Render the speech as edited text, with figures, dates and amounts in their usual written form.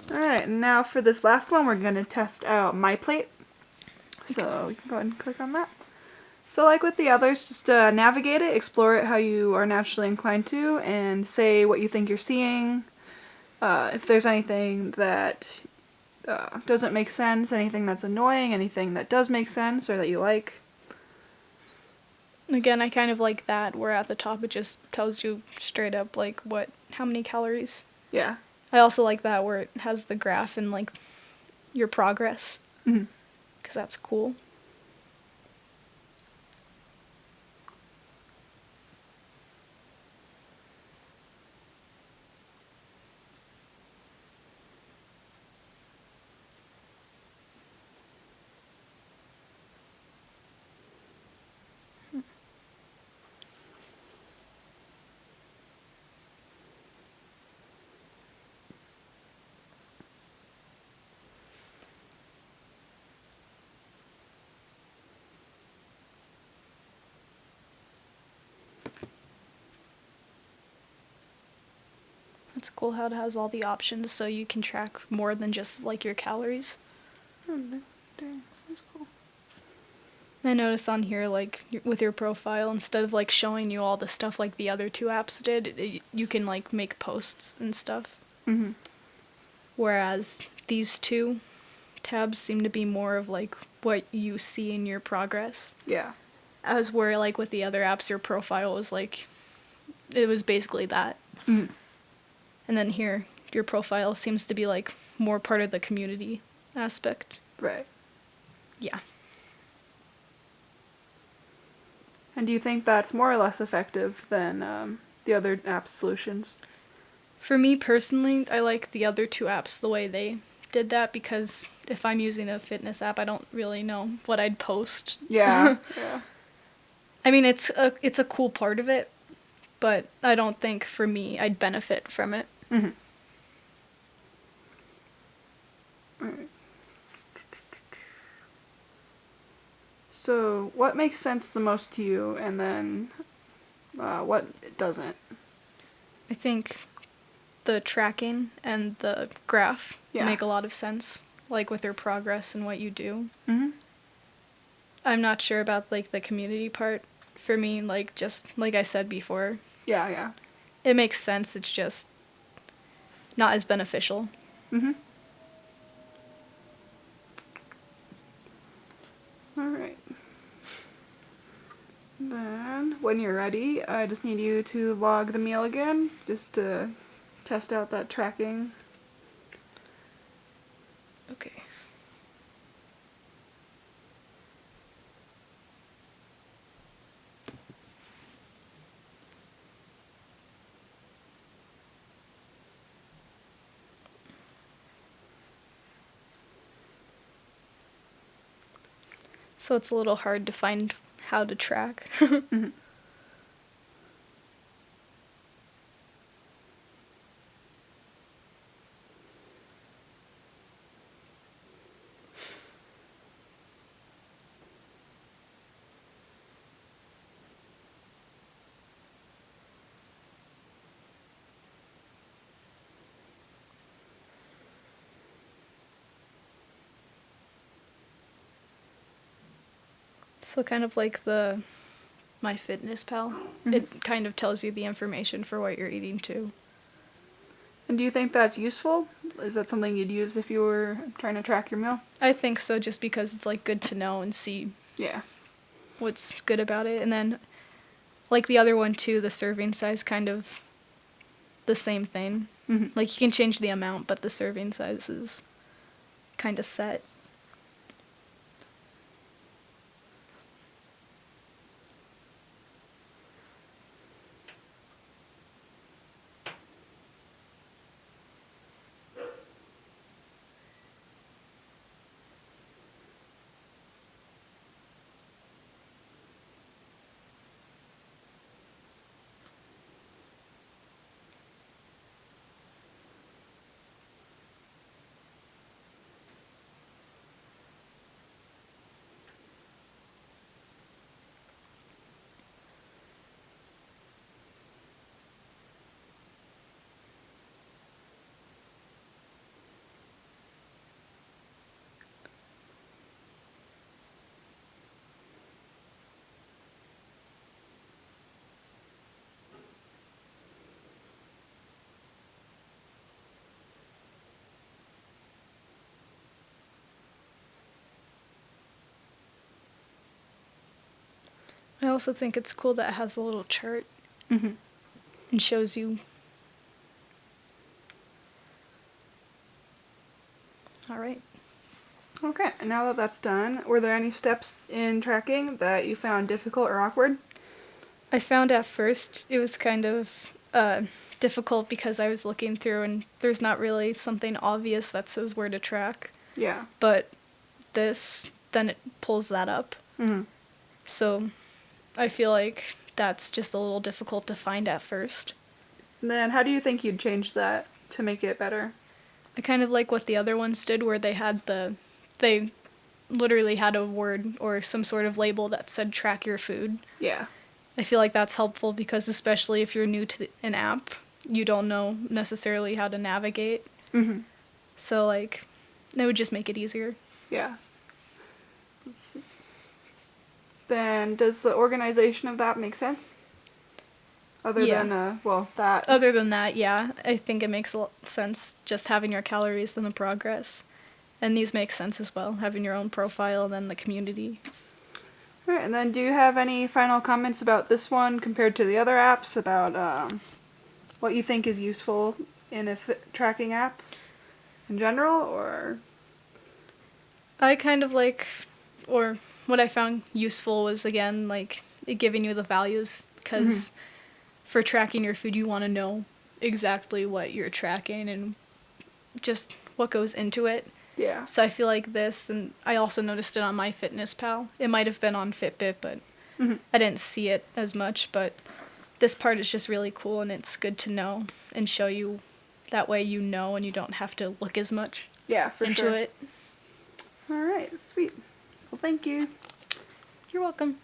Alright, and now for this last one, we're going to test out MyPlate. So you can go ahead and click on that. So like with the others, just navigate it, explore it how you are naturally inclined to, and say what you think you're seeing. If there's anything that doesn't make sense, anything that's annoying, anything that does make sense or that you like. Again, I kind of like that, where at the top it just tells you straight up, like, how many calories. Yeah. I also like that where it has the graph and, like, your progress. Mm-hmm. Because that's cool. It's cool how it has all the options so you can track more than just, like, your calories. Dang, that's cool. I noticed on here, like, with your profile, instead of, like, showing you all the stuff like the other two apps did, you can, like, make posts and stuff. Mm-hmm. Whereas these two tabs seem to be more of, like, what you see in your progress. Yeah. As where, like, with the other apps, your profile was, like, it was basically that. Mm-hmm. And then here, your profile seems to be, like, more part of the community aspect. Right. Yeah. And do you think that's more or less effective than the other app solutions? For me personally, I like the other two apps the way they did that, because if I'm using a fitness app, I don't really know what I'd post. Yeah. Yeah. I mean, it's a cool part of it, but I don't think for me I'd benefit from it. Mm-hmm. Alright. So, what makes sense the most to you, and then what doesn't? I think the tracking and the graph make a lot of sense, like with your progress and what you do. Mm-hmm. I'm not sure about, like, the community part. For me, like, just like I said before, Yeah, yeah. it makes sense. It's just not as beneficial. Mm-hmm. Alright. Then, when you're ready, I just need you to log the meal again, just to test out that tracking. Okay. So it's a little hard to find how to track. Mm-hmm. So kind of like the MyFitnessPal, Mm-hmm. it kind of tells you the information for what you're eating too. And do you think that's useful? Is that something you'd use if you were trying to track your meal? I think so, just because it's, like, good to know and see what's good about it. And then, like the other one too, the serving size, kind of the same thing. Mm-hmm. Like, you can change the amount, but the serving size is kind of set. also think it's cool that it has a little chart and shows you. All right. Okay, and now that that's done, were there any steps in tracking that you found difficult or awkward? I found at first it was kind of difficult because I was looking through and there's not really something obvious that says where to track. Yeah. But this, then it pulls that up. So I feel like that's just a little difficult to find at first. And then how do you think you'd change that to make it better? I kind of like what the other ones did where they literally had a word or some sort of label that said track your food. Yeah. I feel like that's helpful because especially if you're new to an app, you don't know necessarily how to navigate. So like, it would just make it easier. Yeah. Let's see. Then does the organization of that make sense? Other than, that. Other than that, yeah. I think it makes a lot of sense just having your calories and the progress. And these make sense as well, having your own profile and then the community. All right, and then do you have any final comments about this one compared to the other apps, about what you think is useful in a tracking app in general, or? I kind of like, or what I found useful was, again, like, it giving you the values, because for tracking your food, you want to know exactly what you're tracking and just what goes into it. Yeah. So I feel like this, and I also noticed it on MyFitnessPal. It might have been on Fitbit, but I didn't see it as much. But this part is just really cool, and it's good to know and show you. That way you know, and you don't have to look as much into it. All right, sweet. Well, thank you. You're welcome.